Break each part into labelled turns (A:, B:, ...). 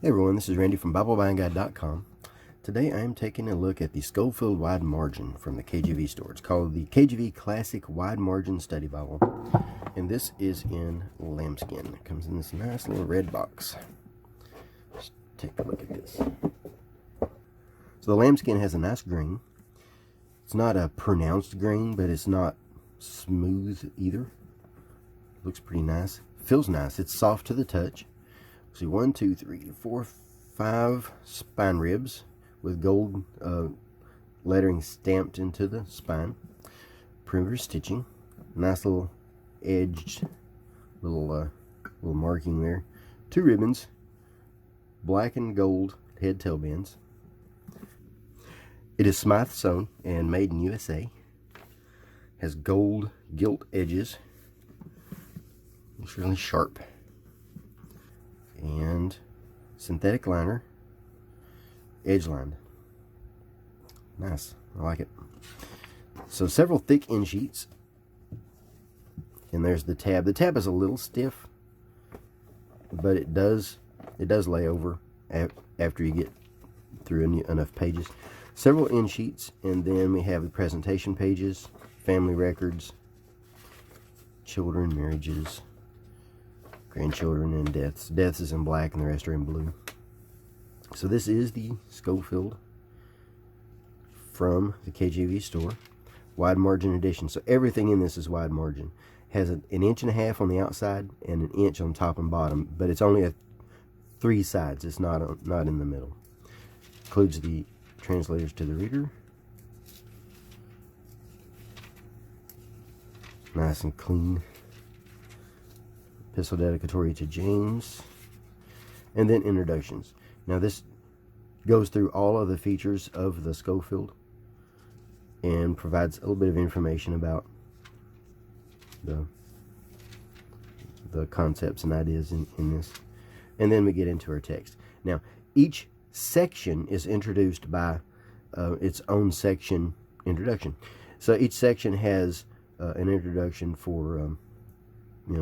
A: Hey everyone, this is Randy from BibleBuyingGuide.com. Today I am taking a look at the Schofield Wide Margin from the KJV store. It's called the KJV Classic Wide Margin Study Bible, and this is in lambskin. It comes in this nice little red box. Let's take a look at this. So the lambskin has a nice grain. It's not a pronounced grain, but it's not smooth either. Looks pretty nice. Feels nice. It's soft to the touch. See, 1, 2, 3, 4, 5 spine ribs with gold lettering stamped into the spine. Perimeter stitching. Nice little edged little marking there. 2 ribbons. Black and gold head tail bands. It is Smythe sewn and made in USA. Has gold gilt edges. Looks really sharp. And synthetic liner, edge lined. Nice, I like it. So several thick end sheets, and there's the tab. The tab is a little stiff, but it does lay over after you get through enough pages. Several end sheets, and then we have the presentation pages, family records, children, marriages, grandchildren, and deaths. Deaths is in black and the rest are in blue. So this is the Schofield from the KJV store. Wide margin edition. So everything in this is wide margin. Has an 1.5 inches on the outside and 1 inch on top and bottom, but it's only 3 sides. It's not in the middle. Includes the translators to the reader. Nice and clean. Epistle dedicatory to James, and then introductions. Now this goes through all of the features of the Schofield and provides a little bit of information about the concepts and ideas in this. And then we get into our text. Now each section is introduced by its own section introduction. So each section has an introduction for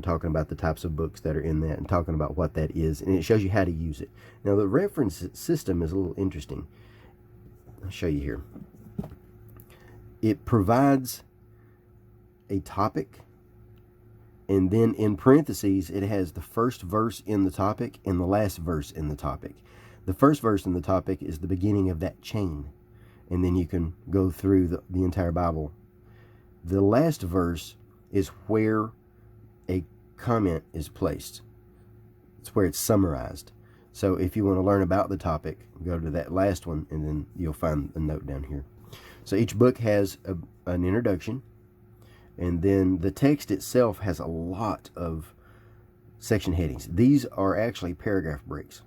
A: talking about the types of books that are in that and talking about what that is, and it shows you how to use it. Now the reference system is a little interesting. I'll show you here. It provides a topic, and then in parentheses it has the first verse in the topic and the last verse in the topic. The first verse in the topic is the beginning of that chain, and then you can go through the entire Bible. The last verse is where a comment is placed. It's where it's summarized. So if you want to learn about the topic, go to that last one, and then you'll find a note down here. So each book has an introduction, and then the text itself has a lot of section headings. These are actually paragraph breaks,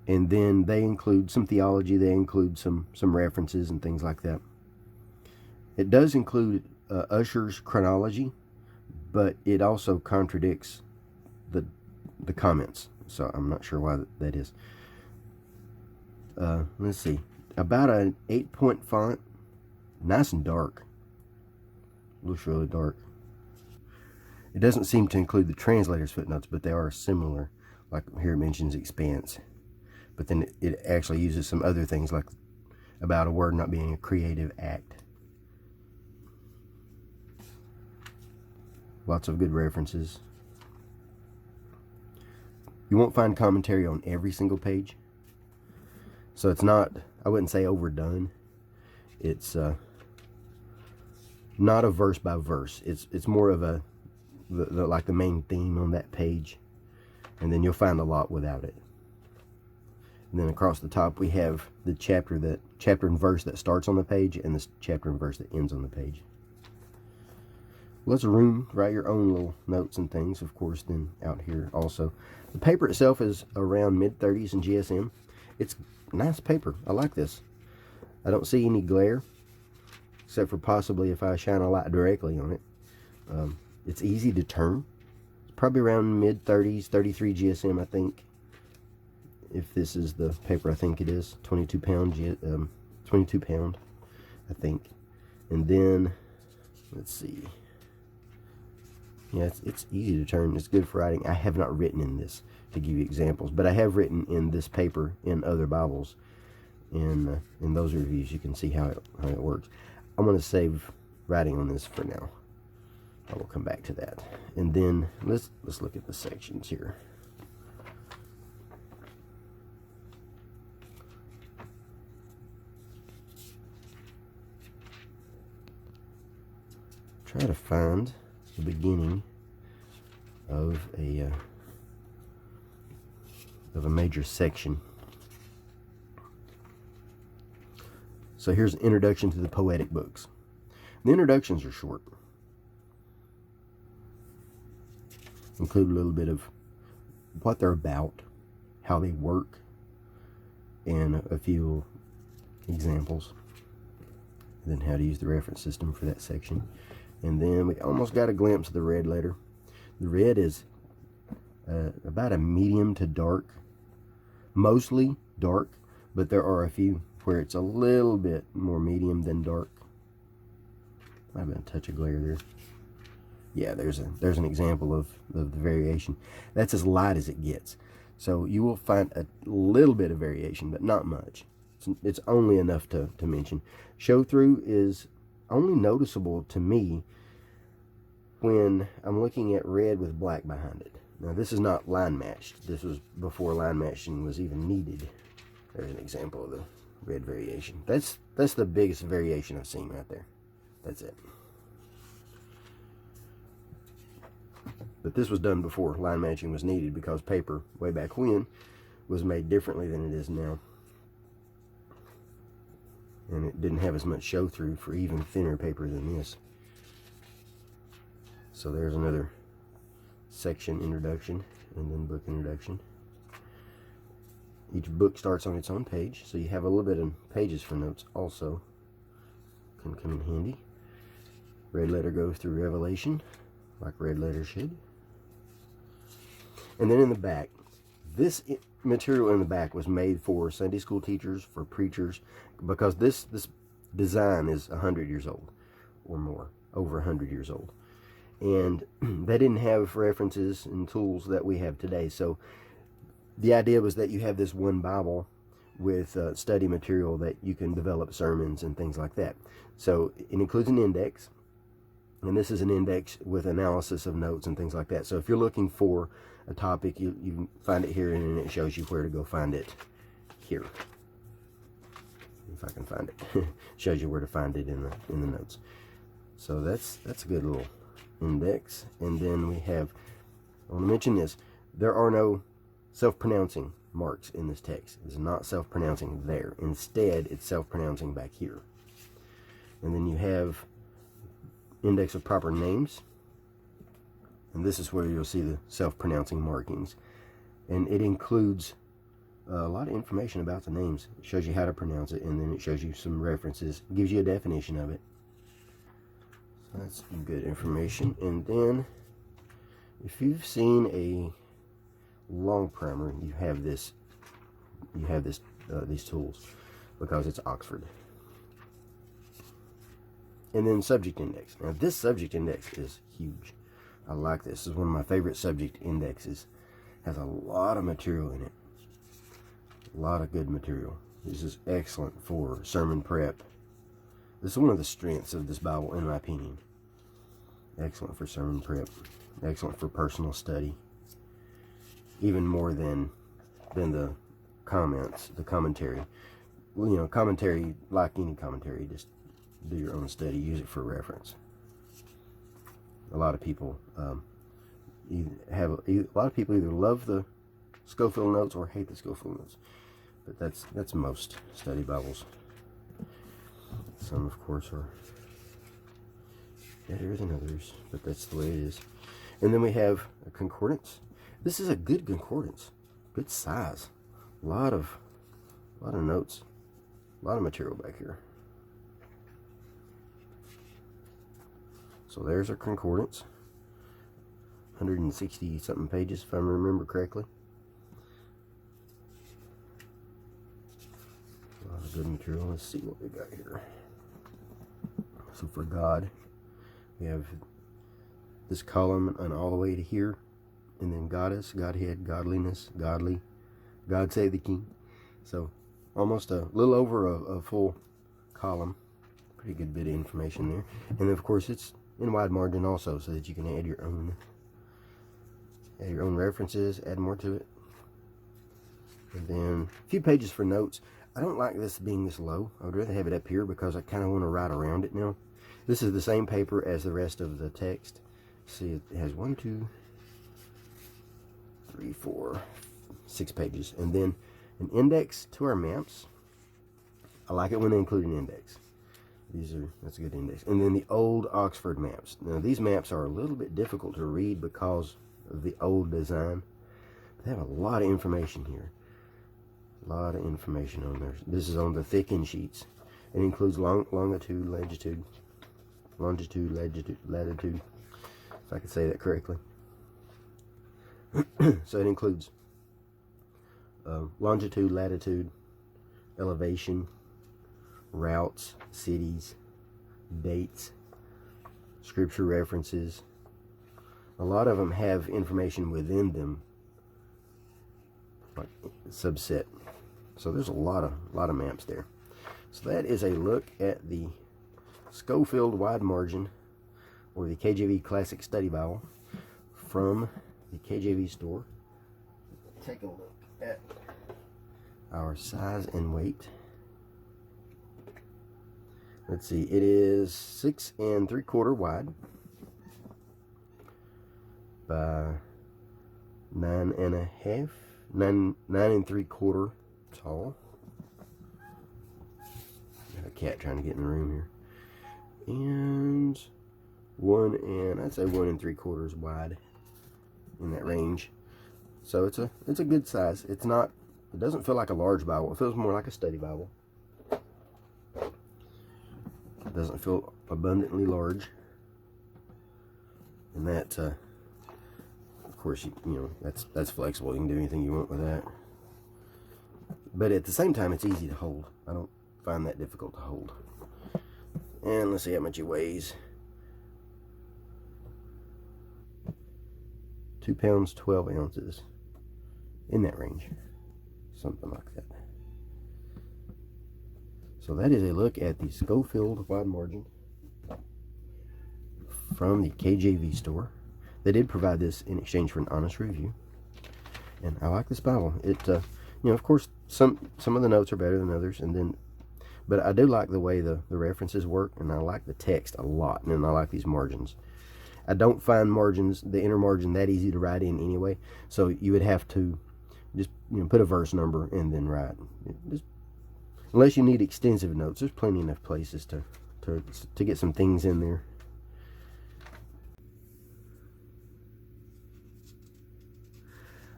A: and then they include some theology. They include some references and things like that. It does include Ussher's chronology, but it also contradicts the comments, so I'm not sure why that is. Let's see, about an 8-point font, nice and dark. Looks really dark. It doesn't seem to include the translator's footnotes, but they are similar. Like here it mentions expanse, but then it actually uses some other things, like about a word not being a creative act. Lots of good references. You won't find commentary on every single page, so it's not, I wouldn't say overdone. It's not a verse by verse. It's more of like the main theme on that page, and then you'll find a lot without it. And then across the top we have the chapter and verse that starts on the page, and the chapter and verse that ends on the page. Lots of room to write your own little notes and things, of course, then out here also. The paper itself is around mid-30s in GSM. It's nice paper. I like this. I don't see any glare, except for possibly if I shine a light directly on it. It's easy to turn. It's probably around mid-30s, 33 GSM, I think. If this is the paper I think it is, 22 pound, 22 pound, I think. And then, let's see. Yeah, it's easy to turn. It's good for writing. I have not written in this to give you examples, but I have written in this paper in other Bibles. In those reviews, you can see how it works. I'm going to save writing on this for now. I will come back to that. And then let's look at the sections here. Try to find the beginning of a major section. So here's an introduction to the Poetic books. The introductions are short. Include a little bit of what they're about, how they work, and a few examples. And then how to use the reference system for that section. And then we almost got a glimpse of the red letter. The red is about a medium to dark, mostly dark, but there are a few where it's a little bit more medium than dark. Might have been a touch of glare there. Yeah, there's an example of the variation. That's as light as it gets. So you will find a little bit of variation, but not much. It's only enough to mention. Show through is only noticeable to me when I'm looking at red with black behind it. Now this is not line matched. This was before line matching was even needed. There's an example of the red variation. That's the biggest variation I've seen right there. That's it. But this was done before line matching was needed, because paper way back when was made differently than it is now. And it didn't have as much show through for even thinner paper than this. So there's another section introduction, and then book introduction. Each book starts on its own page, so you have a little bit of pages for notes also. Can come in handy. Red letter goes through Revelation, like red letter should. And then in the back, this material in the back was made for Sunday school teachers, for preachers, because this design is 100 years old or more, over 100 years old. And they didn't have references and tools that we have today. So the idea was that you have this one Bible with study material that you can develop sermons and things like that. So it includes an index, and this is an index with analysis of notes and things like that. So if you're looking for a topic, you find it here, and it shows you where to go find it here. If I can find it. Shows you where to find it in the notes. So that's a good little index. And then we have, I want to mention this, there are no self-pronouncing marks in this text. It's not self-pronouncing there. Instead, it's self-pronouncing back here. And then you have index of proper names, and this is where you'll see the self-pronouncing markings, and it includes a lot of information about the names. It shows you how to pronounce it, and then it shows you some references, it gives you a definition of it. So that's good information. And then if you've seen a long primer, you have these tools, because it's Oxford. And then subject index. Now this subject index is huge. I like this. This is one of my favorite subject indexes. Has a lot of material in it. A lot of good material. This is excellent for sermon prep. This is one of the strengths of this Bible, in my opinion. Excellent for sermon prep. Excellent for personal study. Even more than the comments, the commentary. Well, you know, commentary, like any commentary, just do your own study, use it for reference. A lot of people either love the Schofield notes or hate the Schofield notes, but that's most study Bibles. Some, of course, are better than others, but that's the way it is. And then we have a concordance. This is a good concordance, good size, a lot of notes, a lot of material back here. So there's our concordance, 160 something pages if I remember correctly. A lot of good material. Let's see what we got here. So for God, we have this column and all the way to here, and then goddess, godhead, godliness, godly, God save the king. So almost a little over a full column. Pretty good bit of information there. And then of course it's in wide margin also, so that you can add your own references, add more to it. And then a few pages for notes. I don't like this being this low. I would rather have it up here because I kind of want to write around it now. This is the same paper as the rest of the text. See, it has 1, 2, 3, 4, 6 pages. And then an index to our maps. I like it when they include an index. That's a good index. And then the old Oxford maps. Now these maps are a little bit difficult to read because of the old design. They have a lot of information here. A lot of information on there. This is on the thickened sheets. It includes longitude, latitude, latitude, if I could say that correctly. So it includes longitude, latitude, elevation, routes, cities, dates, scripture references. A lot of them have information within them, like subset. So there's a lot of maps there. So that is a look at the Schofield Wide Margin, or the KJV Classic Study Bible, from the KJV store. Take a look at our size and weight. Let's see, it is 6 3/4 wide by 9 3/4 tall. Got a cat trying to get in the room here. And I'd say 1 3/4 wide, in that range. So it's a good size. It doesn't feel like a large Bible. It feels more like a study Bible. It doesn't feel abundantly large. And that of course, you know, that's flexible. You can do anything you want with that. But at the same time, it's easy to hold. I don't find that difficult to hold. And let's see how much it weighs. 2 pounds, 12 ounces. In that range. Something like that. So that is a look at the Schofield Wide Margin from the KJV store. They did provide this in exchange for an honest review. And I like this Bible. It, you know, of course, some of the notes are better than others, but I do like the way the references work, and I like the text a lot, and I like these margins. I don't find the inner margin that easy to write in anyway, so you would have to just, you know, put a verse number and then write. Unless you need extensive notes, there's plenty enough places to get some things in there.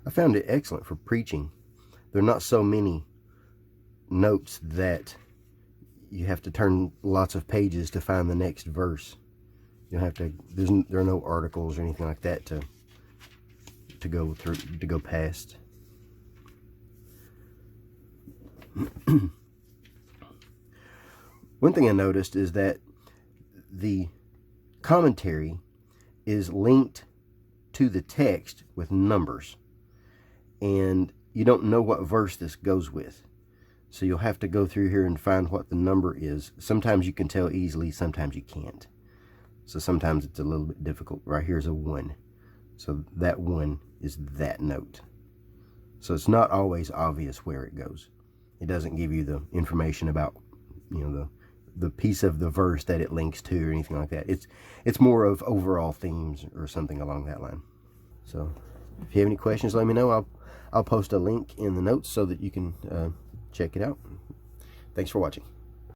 A: I found it excellent for preaching. There are not so many notes that you have to turn lots of pages to find the next verse. You don't have to. There are no articles or anything like that to go through, to go past. One thing I noticed is that the commentary is linked to the text with numbers, and you don't know what verse this goes with, so you'll have to go through here and find what the number is. Sometimes you can tell easily, sometimes you can't. So sometimes it's a little bit difficult. Right here's a 1, so that 1 is that note. So it's not always obvious where it goes. It doesn't give you the information about, you know, the piece of the verse that it links to or anything like that. It's more of overall themes or something along that line. So if you have any questions, let me know. I'll post a link in the notes so that you can check it out. Thanks for watching.